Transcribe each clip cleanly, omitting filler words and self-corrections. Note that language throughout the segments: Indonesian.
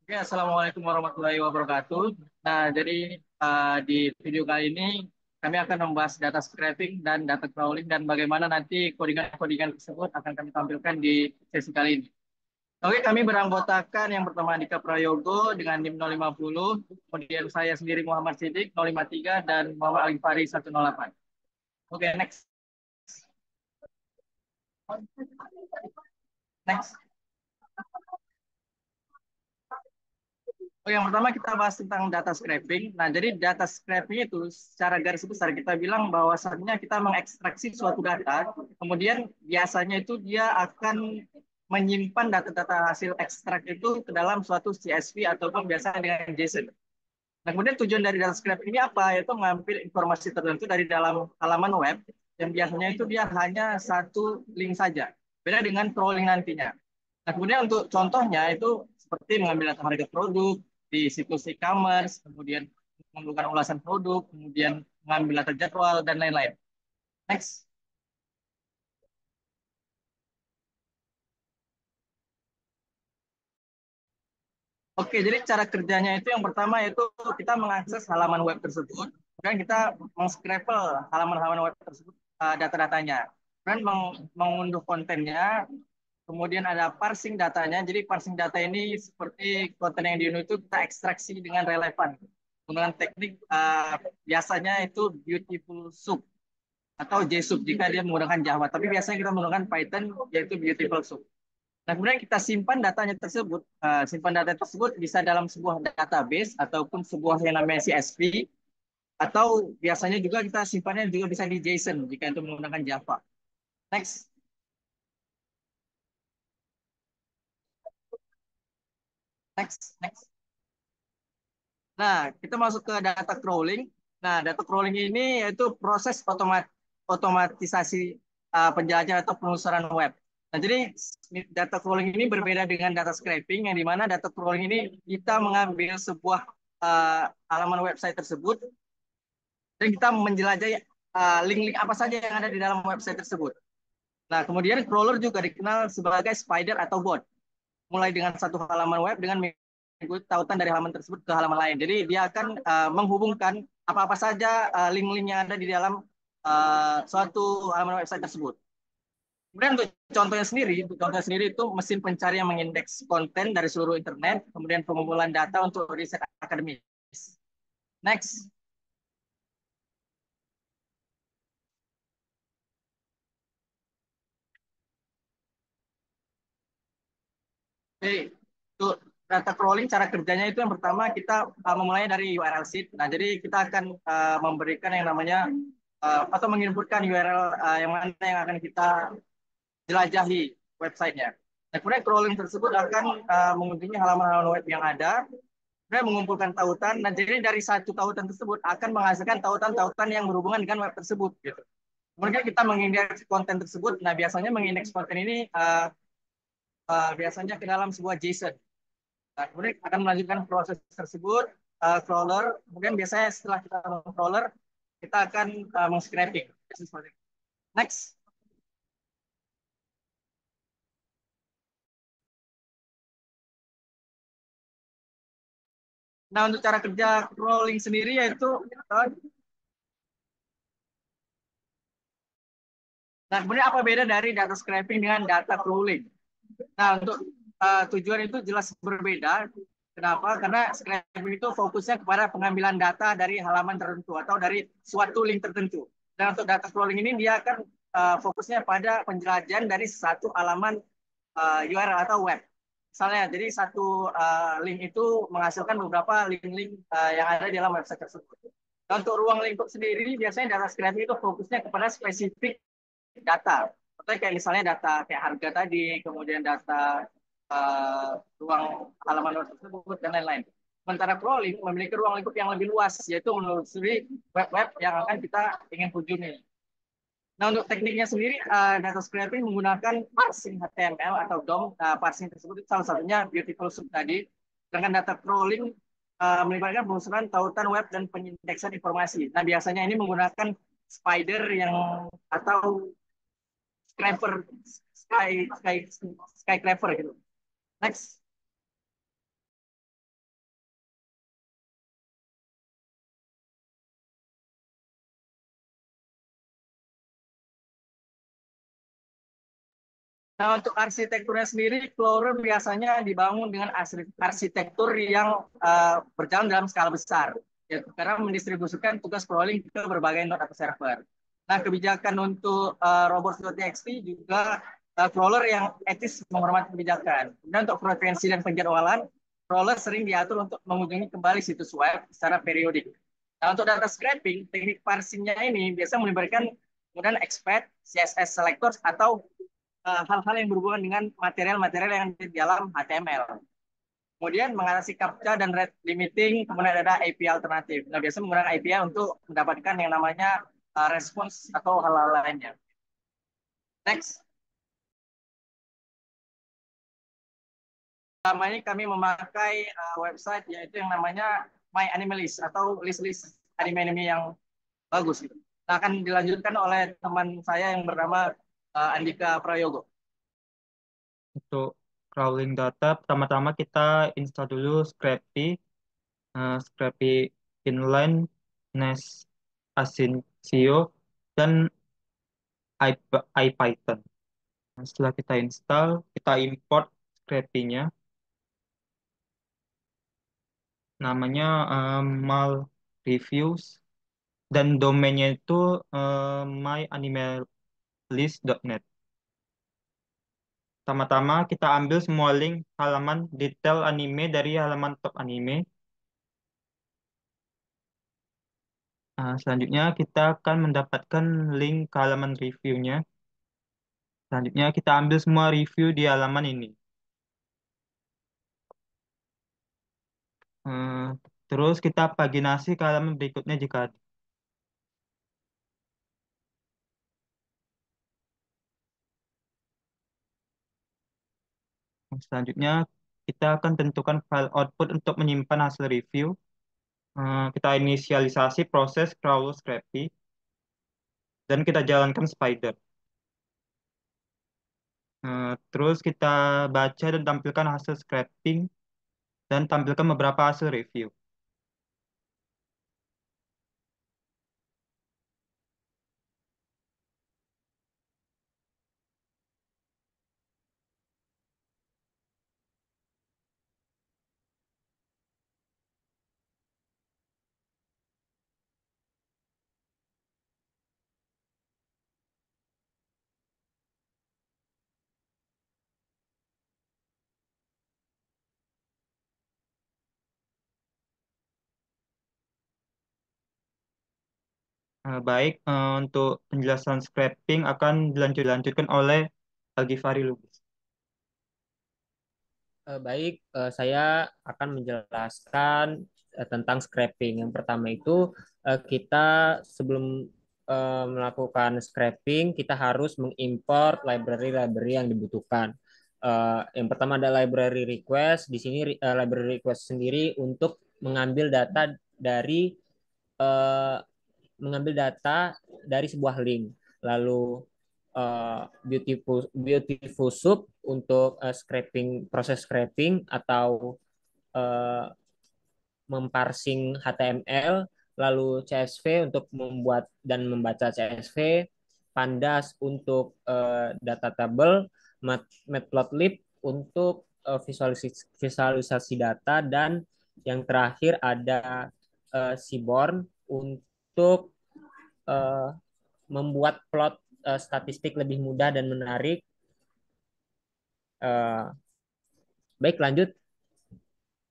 Ya, Assalamualaikum warahmatullahi wabarakatuh. Nah, jadi di video kali ini kami akan membahas data scraping dan data crawling dan bagaimana nanti kodingan-kodingan tersebut akan kami tampilkan di sesi kali ini. Oke, kami beranggotakan yang pertama Andika Prayogo dengan NIM 050, kemudian saya sendiri Muhammad Siddiq 053 dan Muhammad Ali Fari 108. Oke, next. Next. Oh, yang pertama kita bahas tentang data scraping. Nah, jadi data scraping itu secara garis besar kita bilang bahwasannya kita mengekstraksi suatu data, kemudian biasanya itu dia akan menyimpan data-data hasil ekstrak itu ke dalam suatu CSV ataupun biasanya dengan JSON. Nah, kemudian tujuan dari data scraping ini apa? Yaitu mengambil informasi tertentu dari dalam halaman web, yang biasanya itu dia hanya satu link saja. Beda dengan crawling nantinya. Nah, kemudian untuk contohnya itu seperti mengambil data harga produk di situs e-commerce, kemudian melakukan ulasan produk, kemudian mengambil data jadwal, dan lain-lain. Next. Oke, jadi cara kerjanya itu yang pertama yaitu kita mengakses halaman web tersebut, dan kita meng-scraple halaman-halaman web tersebut data-datanya. Dan mengunduh kontennya, kemudian ada parsing datanya. Jadi parsing data ini seperti konten yang diunduh itu kita ekstraksi dengan relevan. Menggunakan teknik biasanya itu Beautiful Soup atau JSoup jika dia menggunakan Java. Tapi biasanya kita menggunakan Python yaitu Beautiful Soup. Nah, kemudian kita simpan datanya tersebut. Simpan data tersebut bisa dalam sebuah database ataupun sebuah yang namanya CSV, atau biasanya juga kita simpannya juga bisa di JSON jika itu menggunakan Java. Next. Next. Nah, kita masuk ke data crawling. Nah, data crawling ini yaitu proses otomatisasi penjelajahan atau penelusuran web. Nah, jadi data crawling ini berbeda dengan data scraping, yang dimana data crawling ini kita mengambil sebuah halaman website tersebut dan kita menjelajahi link-link apa saja yang ada di dalam website tersebut. Nah, kemudian crawler juga dikenal sebagai spider atau bot, mulai dengan satu halaman web dengan mengikuti tautan dari halaman tersebut ke halaman lain. Jadi dia akan menghubungkan apa-apa saja link-link yang ada di dalam suatu halaman website tersebut. Kemudian untuk contohnya sendiri itu mesin pencari yang mengindeks konten dari seluruh internet, kemudian pengumpulan data untuk riset akademis. Next. Jadi untuk data crawling cara kerjanya itu yang pertama kita memulainya dari URL sheet. Nah, jadi kita akan memberikan yang namanya atau menginputkan URL yang mana yang akan kita jelajahi websitenya. Nah, kemudian crawling tersebut akan mengunjungi halaman-halaman web yang ada, kemudian mengumpulkan tautan, dan jadi dari satu tautan tersebut akan menghasilkan tautan-tautan yang berhubungan dengan web tersebut. Gitu. Kemudian kita mengindeks konten tersebut. Nah, biasanya mengindeks konten ini biasanya ke dalam sebuah JSON. Nah, kemudian akan melanjutkan proses tersebut, crawler. Kemudian biasanya setelah kita crawler, kita akan meng-scraping. Next. Nah, untuk cara kerja crawling sendiri yaitu, uh, nah kemudian apa beda dari data scraping dengan data crawling? Nah, untuk tujuan itu jelas berbeda. Kenapa? Karena scraping itu fokusnya kepada pengambilan data dari halaman tertentu atau dari suatu link tertentu. Dan untuk data crawling ini dia akan fokusnya pada penjelajahan dari satu halaman URL atau web. Misalnya, jadi satu link itu menghasilkan beberapa link-link yang ada di dalam website tersebut. Dan untuk ruang lingkup sendiri, biasanya data scraping itu fokusnya kepada spesifik data. Contohnya kayak misalnya data kayak harga tadi, kemudian data ruang halaman web tersebut, dan lain-lain. Sementara crawling memiliki ruang lingkup yang lebih luas, yaitu menelusuri web-web yang akan kita ingin kunjungi. Nah, untuk tekniknya sendiri, data scraping menggunakan parsing HTML atau DOM. Parsing tersebut itu salah satunya Beautiful Soup tadi. Sedangkan data crawling melibatkan penelusuran tautan web dan penyindeksan informasi. Nah, biasanya ini menggunakan spider yang atau scraper, sky, sky, sky clever gitu. Next. Nah, untuk arsitekturnya sendiri, Explorer biasanya dibangun dengan arsitektur yang berjalan dalam skala besar, yaitu karena mendistribusikan tugas crawling ke berbagai node atau server. Nah, kebijakan untuk robots.txt juga crawler yang etis menghormati kebijakan. Dan untuk frekuensi dan penjadwalan, crawler sering diatur untuk mengunjungi kembali situs web secara periodik. Nah, untuk data scraping, teknik parsingnya ini biasa melibatkan kemudian expect, CSS selectors, atau hal-hal yang berhubungan dengan material-material yang di dalam HTML. Kemudian mengatasi CAPTCHA dan rate limiting, kemudian ada API alternatif. Nah, biasanya menggunakan API untuk mendapatkan yang namanya response atau hal-hal lainnya. Next. Selama ini kami memakai website yaitu yang namanya My Animalist atau list-list anime-anime yang bagus. Gitu. Nah, akan dilanjutkan oleh teman saya yang bernama Andika Prayogo. Untuk crawling data, pertama-tama kita install dulu Scrapy, Scrapy inline, Nest Asyncio, dan IPython. Nah, setelah kita install, kita import Scrapy-nya. Namanya mal reviews, dan domainnya itu myanimalist.net. Pertama-tama kita ambil semua link halaman detail anime dari halaman top anime. Selanjutnya kita akan mendapatkan link ke halaman reviewnya. Selanjutnya kita ambil semua review di halaman ini. Eh, Terus kita paginasi ke halaman berikutnya jika ada. Selanjutnya kita akan tentukan file output untuk menyimpan hasil review. Kita inisialisasi proses crawl scrapy dan kita jalankan spider. Terus kita baca dan tampilkan hasil scraping dan tampilkan beberapa hasil review. Baik, untuk penjelasan scraping akan dilanjutkan oleh Al-Ghifari Lubis. Baik, saya akan menjelaskan tentang scraping. Yang pertama itu kita sebelum melakukan scraping, kita harus mengimport library-library yang dibutuhkan. Yang pertama ada library request. Di sini library request sendiri untuk mengambil data dari uh, sebuah link. Lalu beautiful soup untuk scraping, proses scraping atau uh, memparsing HTML, lalu CSV untuk membuat dan membaca CSV, Pandas untuk data table, Matplotlib untuk visualisasi data, dan yang terakhir ada Seaborn untuk uh, membuat plot statistik lebih mudah dan menarik. Uh, Baik, lanjut.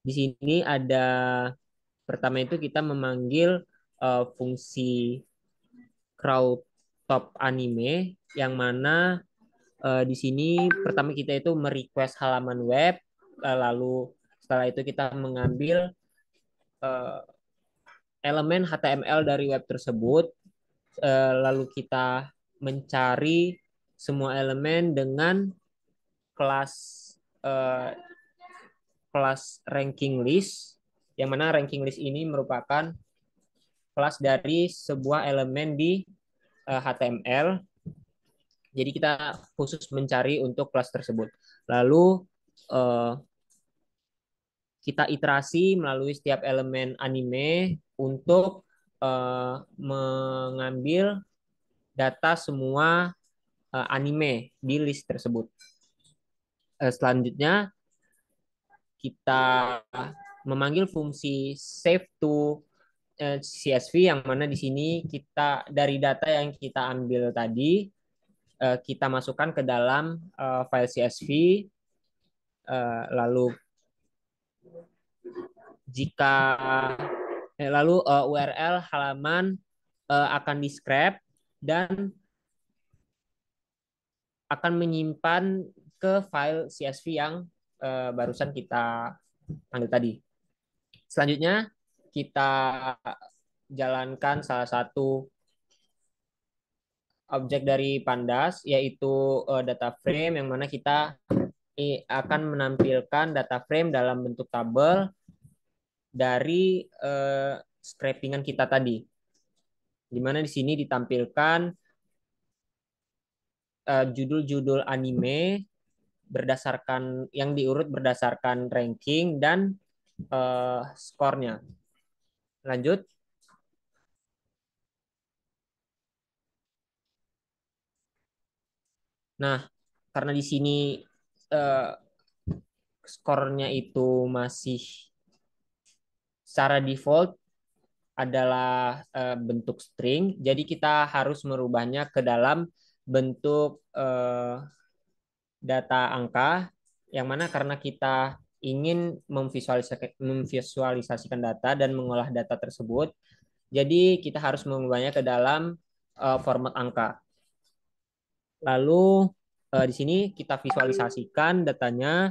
Di sini ada pertama itu kita memanggil fungsi crowd top anime yang mana di sini pertama kita itu merequest halaman web, lalu setelah itu kita mengambil uh, elemen HTML dari web tersebut, lalu kita mencari semua elemen dengan kelas uh, kelas ranking list, yang mana ranking list ini merupakan kelas dari sebuah elemen di HTML. Jadi kita khusus mencari untuk kelas tersebut. Lalu kita iterasi melalui setiap elemen anime untuk mengambil data semua anime di list tersebut. Selanjutnya kita memanggil fungsi save to CSV, yang mana di sini kita dari data yang kita ambil tadi kita masukkan ke dalam file CSV. Lalu jika URL halaman akan di scrap dan akan menyimpan ke file CSV yang barusan kita panggil tadi. Selanjutnya kita jalankan salah satu objek dari Pandas, yaitu data frame, yang mana kita akan menampilkan data frame dalam bentuk tabel dari scrapingan kita tadi, di mana di sini ditampilkan judul-judul anime berdasarkan yang diurut berdasarkan ranking dan skornya. Lanjut. Nah, karena di sini skornya itu masih secara default adalah bentuk string, jadi kita harus merubahnya ke dalam bentuk data angka, yang mana karena kita ingin memvisualisasikan data dan mengolah data tersebut, jadi kita harus mengubahnya ke dalam format angka. Lalu di sini kita visualisasikan datanya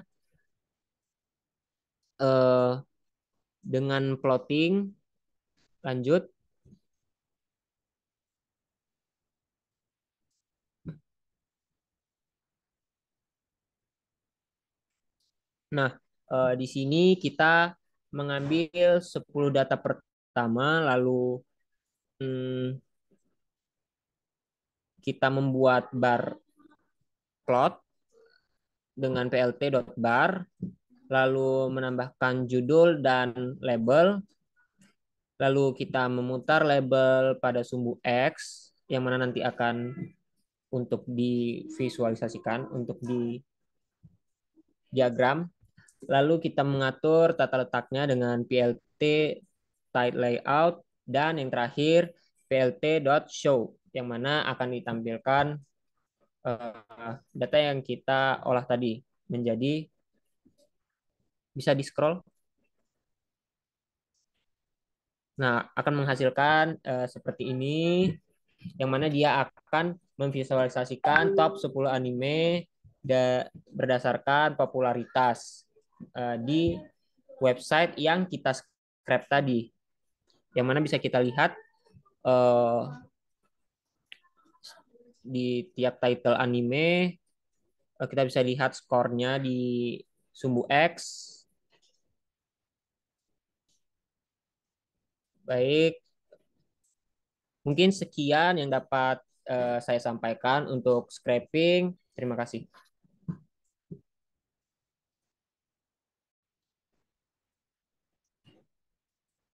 dengan plotting. Lanjut. Nah, di sini kita mengambil 10 data pertama, lalu kita membuat bar plot dengan plt.bar, lalu menambahkan judul dan label, lalu kita memutar label pada sumbu X, yang mana nanti akan untuk divisualisasikan, untuk di diagram. Lalu kita mengatur tata letaknya dengan plt title layout, dan yang terakhir plt.show, yang mana akan ditampilkan data yang kita olah tadi menjadi, bisa di scroll. Nah, akan menghasilkan seperti ini, yang mana dia akan memvisualisasikan top 10 anime berdasarkan popularitas di website yang kita scrap tadi, yang mana bisa kita lihat di tiap title anime kita bisa lihat skornya di sumbu X. Baik, mungkin sekian yang dapat saya sampaikan untuk scraping. Terima kasih.